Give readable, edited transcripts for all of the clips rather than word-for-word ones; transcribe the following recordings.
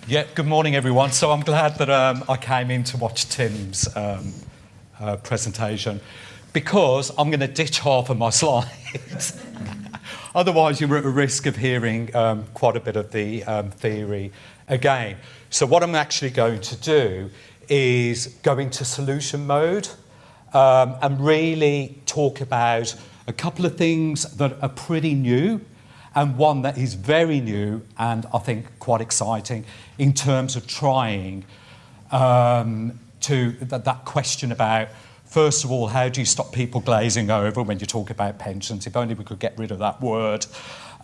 Yeah, good morning, everyone. So I'm glad that I came in to watch Tim's presentation because I'm going to ditch half of my slides. Otherwise, you're at a risk of hearing quite a bit of the theory again. So what I'm actually going to do is go into solution mode and really talk about a couple of things that are pretty new and one that is very new and I think quite exciting in terms of trying to that question about, first of all, how do you stop people glazing over when you talk about pensions? If only we could get rid of that word.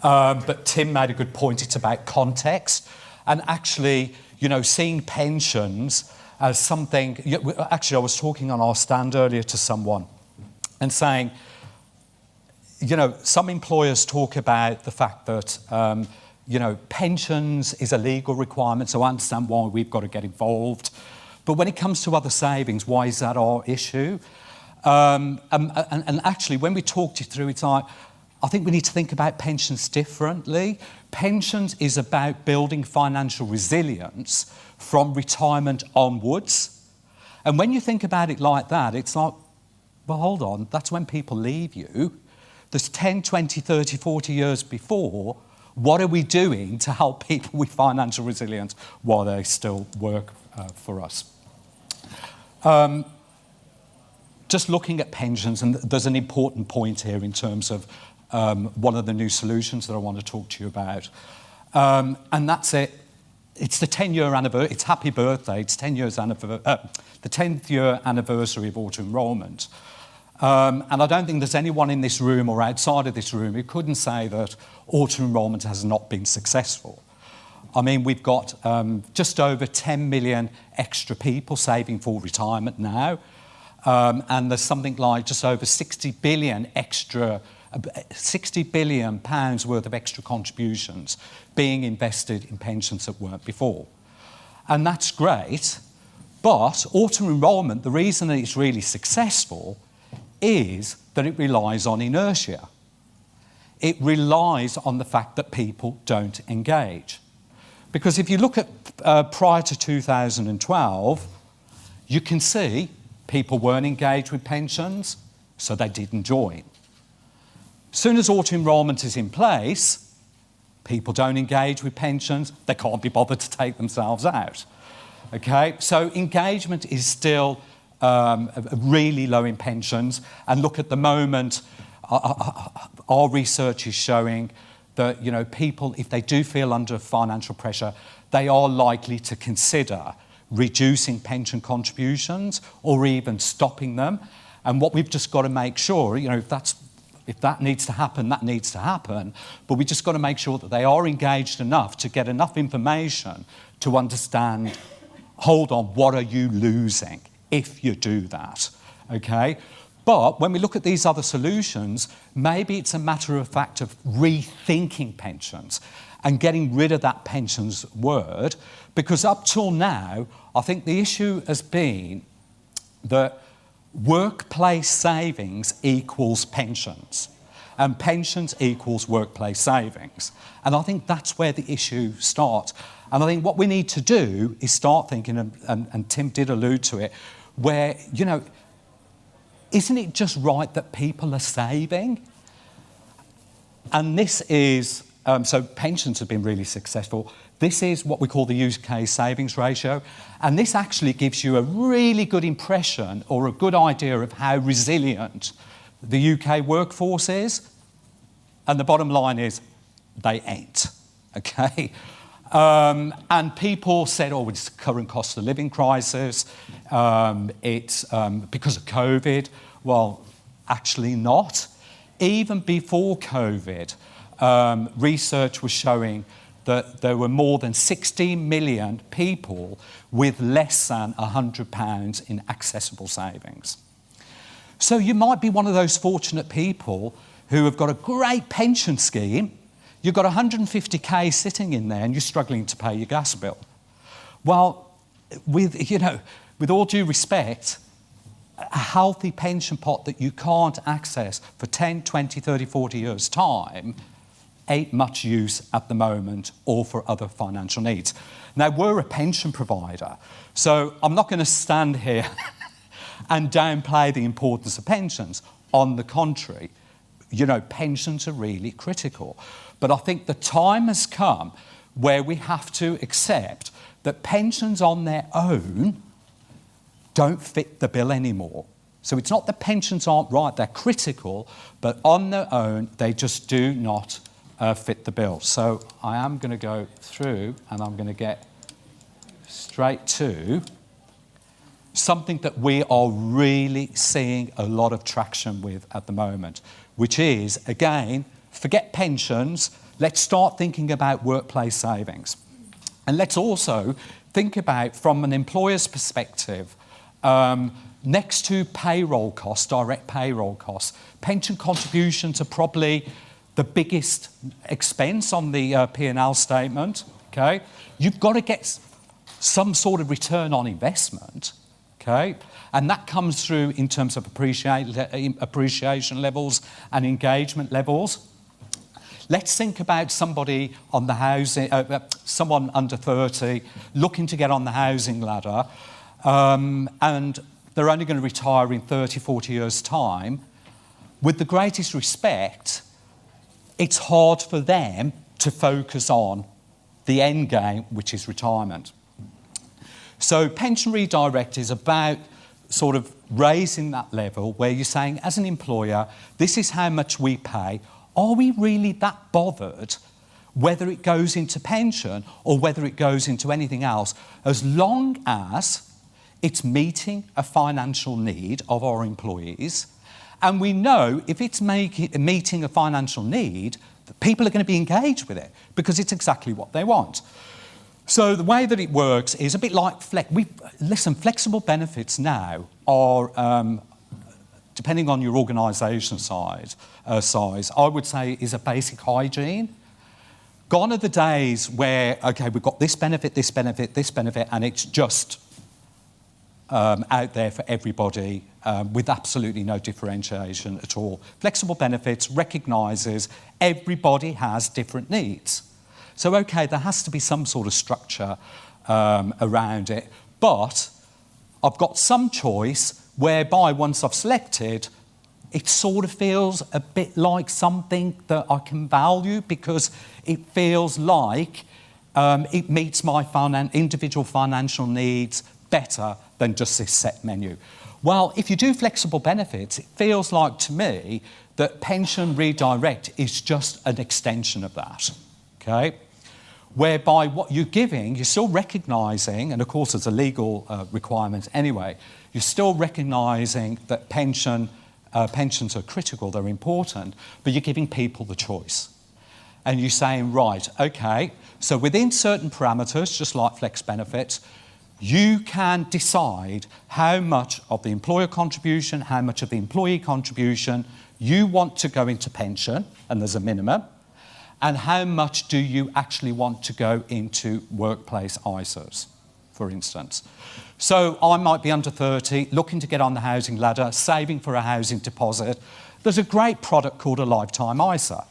But Tim made a good point, it's about context. And actually, seeing pensions as something... Actually, I was talking on our stand earlier to someone and saying, some employers talk about the fact that, pensions is a legal requirement, so I understand why we've got to get involved. But when it comes to other savings, why is that our issue? And actually, when we talked it through, it's like, I think we need to think about pensions differently. Pensions is about building financial resilience from retirement onwards. And when you think about it like that, it's like, well, hold on, that's when people leave you. There's 10, 20, 30, 40 years before. What are we doing to help people with financial resilience while they still work for us? Just looking at pensions, and there's an important point here in terms of one of the new solutions that I want to talk to you about. And that's it. It's the 10-year anniversary. It's happy birthday. It's 10 years the 10th year anniversary of auto-enrolment. And I don't think there's anyone in this room or outside of this room who couldn't say that auto-enrolment has not been successful. I mean, we've got just over 10 million extra people saving for retirement now. And there's something like just over 60 billion pounds worth of extra contributions being invested in pensions that weren't before. And that's great. But auto-enrolment, the reason that it's really successful is that it relies on inertia. It relies on the fact that people don't engage. Because if you look at prior to 2012, you can see people weren't engaged with pensions, so they didn't join. As soon as auto-enrolment is in place, people don't engage with pensions, they can't be bothered to take themselves out. Okay, so engagement is still really low in pensions, and look, at the moment, our research is showing that people, if they do feel under financial pressure, they are likely to consider reducing pension contributions or even stopping them. And what we've just got to make sure, if that needs to happen, that needs to happen. But we just got to make sure that they are engaged enough to get enough information to understand, hold on, what are you losing if you do that, okay? But when we look at these other solutions, maybe it's a matter of fact of rethinking pensions and getting rid of that pensions word, because up till now, I think the issue has been that workplace savings equals pensions, and pensions equals workplace savings. And I think that's where the issue starts. And I think what we need to do is start thinking, and Tim did allude to it, where, isn't it just right that people are saving? And this is, so pensions have been really successful. This is what we call the UK savings ratio. And this actually gives you a really good impression or a good idea of how resilient the UK workforce is. And the bottom line is, they ain't, okay? And people said, oh, it's the current cost of living crisis. It's because of COVID. Well, actually not. Even before COVID, research was showing that there were more than 60 million people with less than £100 in accessible savings. So you might be one of those fortunate people who have got a great pension scheme. You've got 150k sitting in there and you're struggling to pay your gas bill. Well, with all due respect, a healthy pension pot that you can't access for 10, 20, 30, 40 years' time ain't much use at the moment or for other financial needs. Now, we're a pension provider, so I'm not going to stand here and downplay the importance of pensions. On the contrary, you know, pensions are really critical. But I think the time has come where we have to accept that pensions on their own don't fit the bill anymore. So it's not that pensions aren't right, they're critical, but on their own, they just do not fit the bill. So I am going to go through and I'm going to get straight to something that we are really seeing a lot of traction with at the moment, which is, again, forget pensions, let's start thinking about workplace savings. And let's also think about, from an employer's perspective, next to payroll costs, direct payroll costs, pension contributions are probably the biggest expense on the P&L statement, okay? You've got to get some sort of return on investment, okay? And that comes through in terms of appreciation levels and engagement levels. Let's think about somebody on the housing, someone under 30 looking to get on the housing ladder, and they're only going to retire in 30, 40 years' time. With the greatest respect, it's hard for them to focus on the end game, which is retirement. So Pension Redirect is about sort of raising that level where you're saying, as an employer, this is how much we pay. Are we really that bothered whether it goes into pension or whether it goes into anything else, as long as it's meeting a financial need of our employees? And we know if it's meeting a financial need, that people are going to be engaged with it because it's exactly what they want. So the way that it works is a bit like flexible benefits now are, depending on your organisation size, I would say is a basic hygiene. Gone are the days where, okay, we've got this benefit, this benefit, this benefit, and it's just out there for everybody with absolutely no differentiation at all. Flexible benefits recognises everybody has different needs. So, okay, there has to be some sort of structure around it, but I've got some choice whereby once I've selected, it sort of feels a bit like something that I can value because it feels like it meets my individual financial needs better than just this set menu. Well, if you do flexible benefits, it feels like to me that Pension Redirect is just an extension of that, okay? Whereby what you're giving, you're still recognising, and of course it's a legal requirement anyway, you're still recognising that pensions are critical, they're important, but you're giving people the choice. And you're saying, right, okay, so within certain parameters, just like flex benefits, you can decide how much of the employer contribution, how much of the employee contribution you want to go into pension, and there's a minimum, and how much do you actually want to go into workplace ISAs, for instance. So I might be under 30, looking to get on the housing ladder, saving for a housing deposit. There's a great product called a lifetime ISA,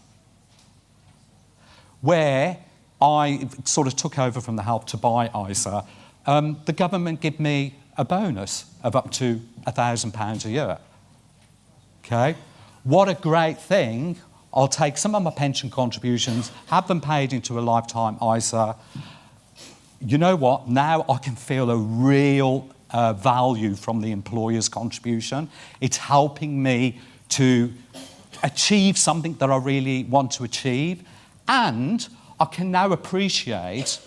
where I sort of took over from the Help to Buy ISA. The government give me a bonus of up to £1,000 a year. Okay? What a great thing. I'll take some of my pension contributions, have them paid into a lifetime ISA. You know what? Now I can feel a real value from the employer's contribution. It's helping me to achieve something that I really want to achieve. And I can now appreciate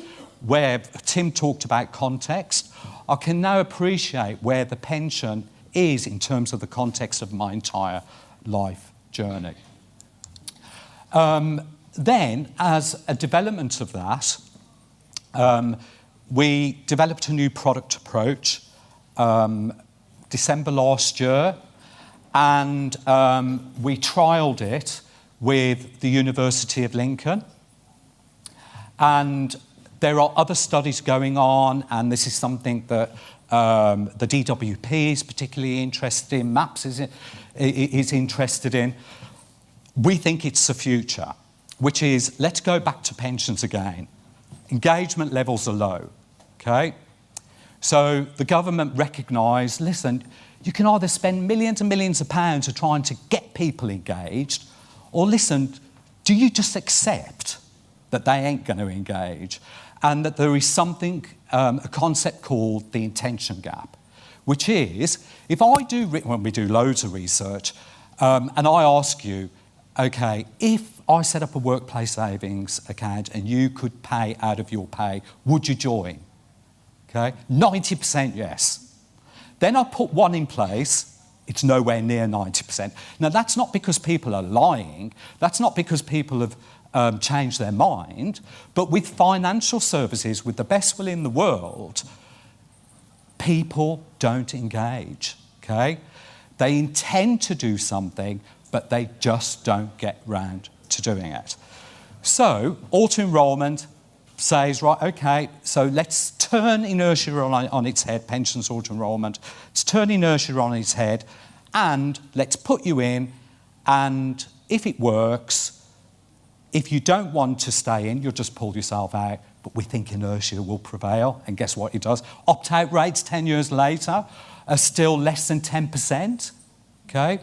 where Tim talked about context. I can now appreciate where the pension is in terms of the context of my entire life journey. Then, as a development of that, we developed a new product approach December last year, and we trialled it with the University of Lincoln. And there are other studies going on, and this is something that the DWP is particularly interested in, MAPS is interested in. We think it's the future. which is, let's go back to pensions again. Engagement levels are low, okay? So the government recognised, listen, you can either spend millions and millions of pounds of trying to get people engaged, or listen, do you just accept that they ain't going to engage? And that there is something, a concept called the intention gap, which is, if I do, when we do loads of research, and I ask you, okay, if I set up a workplace savings account and you could pay out of your pay, would you join? Okay, 90% yes. Then I put one in place, it's nowhere near 90%. Now, that's not because people are lying, that's not because people have changed their mind, but with financial services, with the best will in the world, people don't engage, okay? They intend to do something, but they just don't get round to doing it. So, auto-enrolment says, right, okay, so let's turn inertia on its head, pensions auto-enrolment, let's turn inertia on its head, and let's put you in, and if it works, if you don't want to stay in, you'll just pull yourself out, but we think inertia will prevail, and guess what it does? Opt-out rates 10 years later are still less than 10%, okay?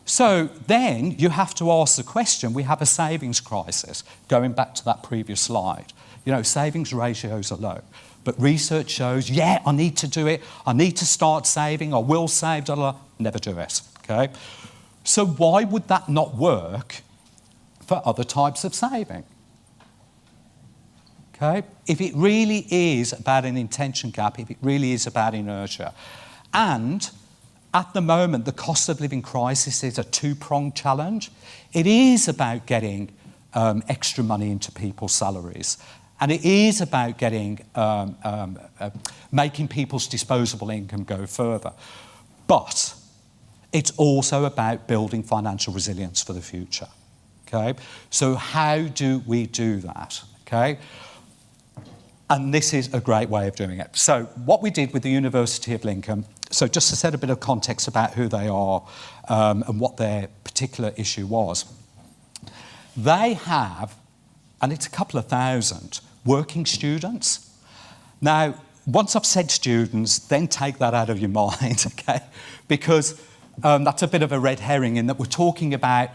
So then you have to ask the question, we have a savings crisis, going back to that previous slide. You know, savings ratios are low, but research shows, yeah, I need to do it, I need to start saving, I will save, never do it, okay? So why would that not work for other types of saving? Okay? If it really is about an intention gap, if it really is about inertia, and at the moment, the cost of living crisis is a two-pronged challenge. It is about getting extra money into people's salaries, and it is about getting making people's disposable income go further. But it's also about building financial resilience for the future. Okay? So how do we do that? Okay? And this is a great way of doing it. So what we did with the University of Lincoln, so just to set a bit of context about who they are and what their particular issue was, they have, and it's a couple of thousand, working students. Now, once I've said students, then take that out of your mind, okay? Because that's a bit of a red herring in that we're talking about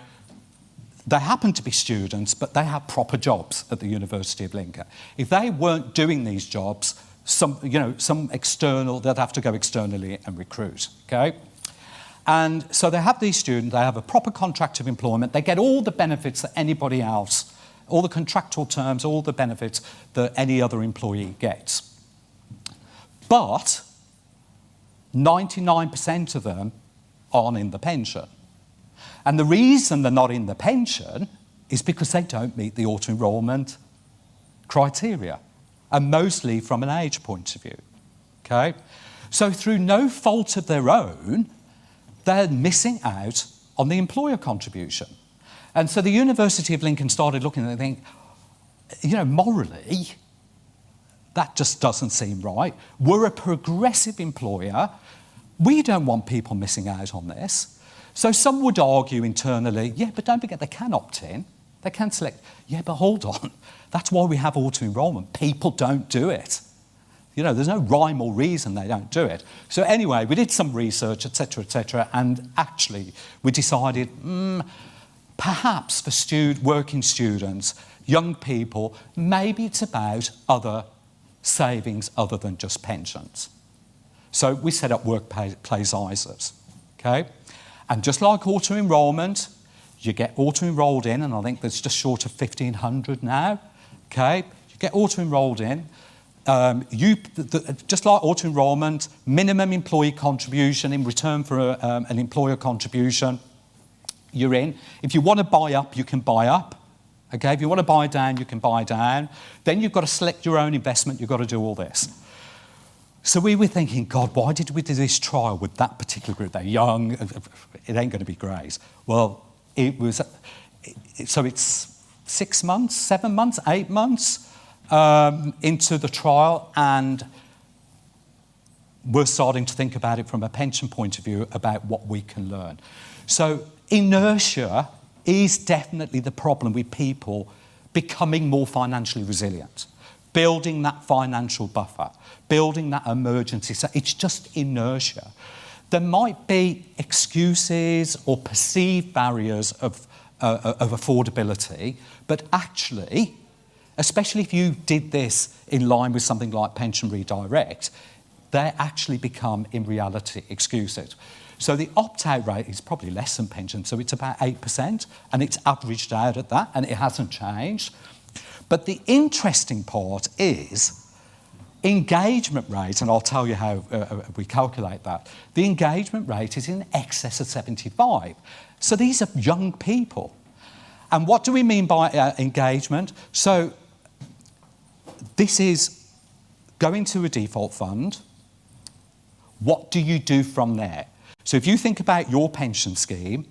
they happen to be students, but they have proper jobs at the University of Lincoln. If they weren't doing these jobs, some external, they'd have to go externally and recruit, okay? And so they have these students, they have a proper contract of employment, they get all the benefits that anybody else, all the contractual terms, all the benefits that any other employee gets. But 99% of them aren't in the pension. And the reason they're not in the pension is because they don't meet the auto-enrolment criteria, and mostly from an age point of view, okay? So through no fault of their own, they're missing out on the employer contribution. And so the University of Lincoln started looking and they think, you know, morally, that just doesn't seem right. We're a progressive employer. We don't want people missing out on this. So some would argue internally, yeah, but don't forget they can opt in. They can select, yeah, but hold on. That's why we have auto-enrolment. People don't do it. You know, there's no rhyme or reason they don't do it. So anyway, we did some research, etc., and actually we decided, perhaps for working students, young people, maybe it's about other savings other than just pensions. So we set up workplace ISAs, okay? And just like auto-enrolment, you get auto-enrolled in, and I think there's just short of 1,500 now, okay? You get auto-enrolled in. Just like auto-enrolment, minimum employee contribution in return for an employer contribution, you're in. If you want to buy up, you can buy up. Okay, if you want to buy down, you can buy down. Then you've got to select your own investment. You've got to do all this. So we were thinking, God, why did we do this trial with that particular group? They're young. It ain't going to be great. Well, it was. So it's 6 months, 7 months, 8 months into the trial, and we're starting to think about it from a pension point of view about what we can learn. So inertia is definitely the problem with people becoming more financially resilient, building that financial buffer, building that emergency. So it's just inertia. There might be excuses or perceived barriers of affordability, but actually, especially if you did this in line with something like Pension Redirect, they actually become, in reality, excuses. So the opt-out rate is probably less than pension, so it's about 8%, and it's averaged out at that, and it hasn't changed. But the interesting part is engagement rate, and I'll tell you how we calculate that. The engagement rate is in excess of 75. So these are young people. And what do we mean by engagement? So this is going to a default fund. What do you do from there? So if you think about your pension scheme,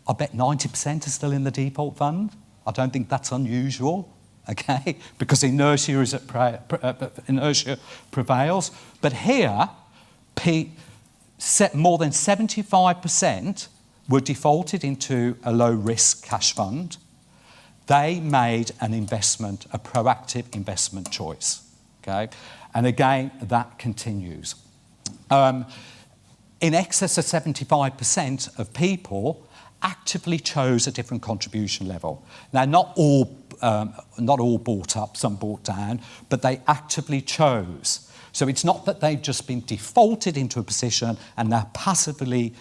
I bet 90% are still in the default fund. I don't think that's unusual, okay, because inertia prevails. But here, more than 75% were defaulted into a low-risk cash fund. They made an investment, a proactive investment choice, okay? And again, that continues. In excess of 75% of people actively chose a different contribution level. Now, not all bought up, some bought down, but they actively chose. So it's not that they've just been defaulted into a position and they're passively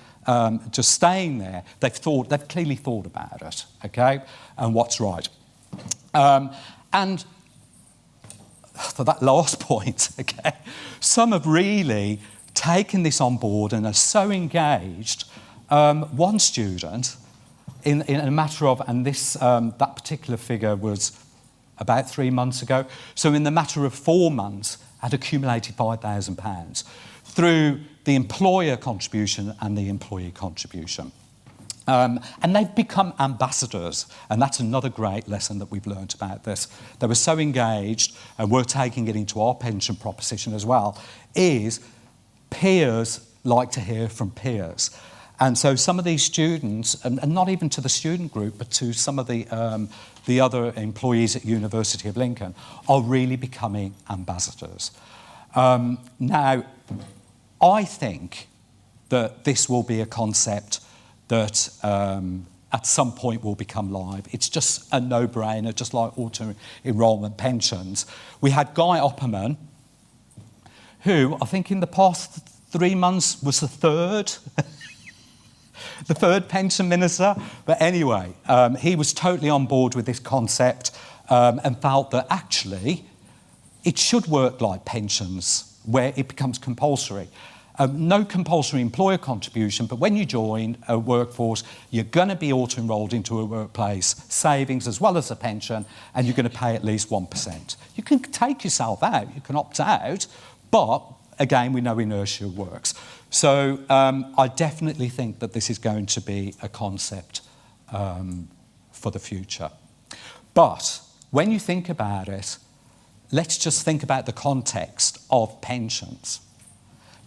just staying there. They've clearly thought about it, okay, and what's right. And for that last point, okay, some have really taken this on board and are so engaged. One student, in a matter of, and this that particular figure was about 3 months ago, so in the matter of 4 months, had accumulated £5,000 through the employer contribution and the employee contribution. And they've become ambassadors, and that's another great lesson that we've learned about this. They were so engaged, and we're taking it into our pension proposition as well, is peers like to hear from peers. And so some of these students, and not even to the student group, but to some of the other employees at University of Lincoln, are really becoming ambassadors. Now, I think that this will be a concept that at some point will become live. It's just a no-brainer, just like auto-enrolment pensions. We had Guy Opperman, who I think in the past 3 months was the third pension minister. But anyway, he was totally on board with this concept and felt that actually it should work like pensions, where it becomes compulsory. No compulsory employer contribution, but when you join a workforce, you're going to be auto-enrolled into a workplace savings as well as a pension, and you're going to pay at least 1%. You can take yourself out, you can opt out, but again, we know inertia works. So I definitely think that this is going to be a concept for the future. But when you think about it, let's just think about the context of pensions.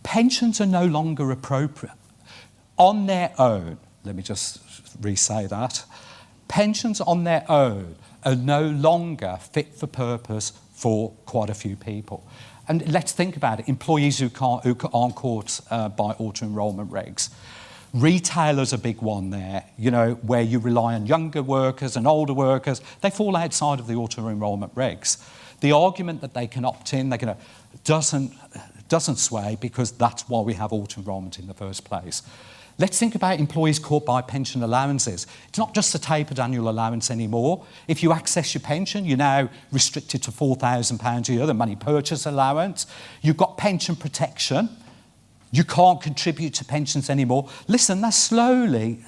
Pensions are no longer appropriate. On their own, let me just re-say that, pensions on their own are no longer fit for purpose for quite a few people. And let's think about it, employees who aren't caught by auto-enrolment regs. Retailers are a big one there, you know, where you rely on younger workers and older workers. They fall outside of the auto-enrolment regs. The argument that they can opt in, doesn't sway, because that's why we have auto-enrolment in the first place. Let's think about employees caught by pension allowances. It's not just a tapered annual allowance anymore. If you access your pension, you're now restricted to £4,000 a year, the money purchase allowance. You've got pension protection. You can't contribute to pensions anymore. Listen, that's slowly,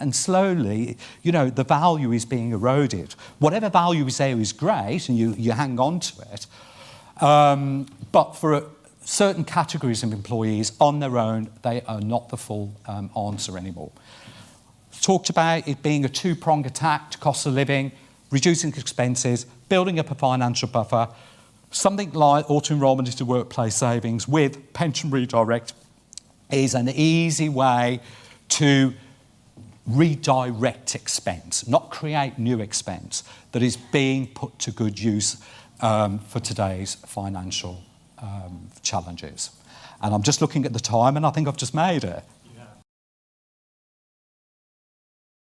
you know, the value is being eroded. Whatever value is there is great, and you hang on to it. But for certain categories of employees on their own, they are not the full answer anymore. Talked about it being a two-pronged attack to cost of living, reducing expenses, building up a financial buffer. Something like auto-enrolment into workplace savings with Pension Redirect is an easy way to redirect expense, not create new expense, that is being put to good use for today's financial challenges. And I'm just looking at the time, and I think I've just made it.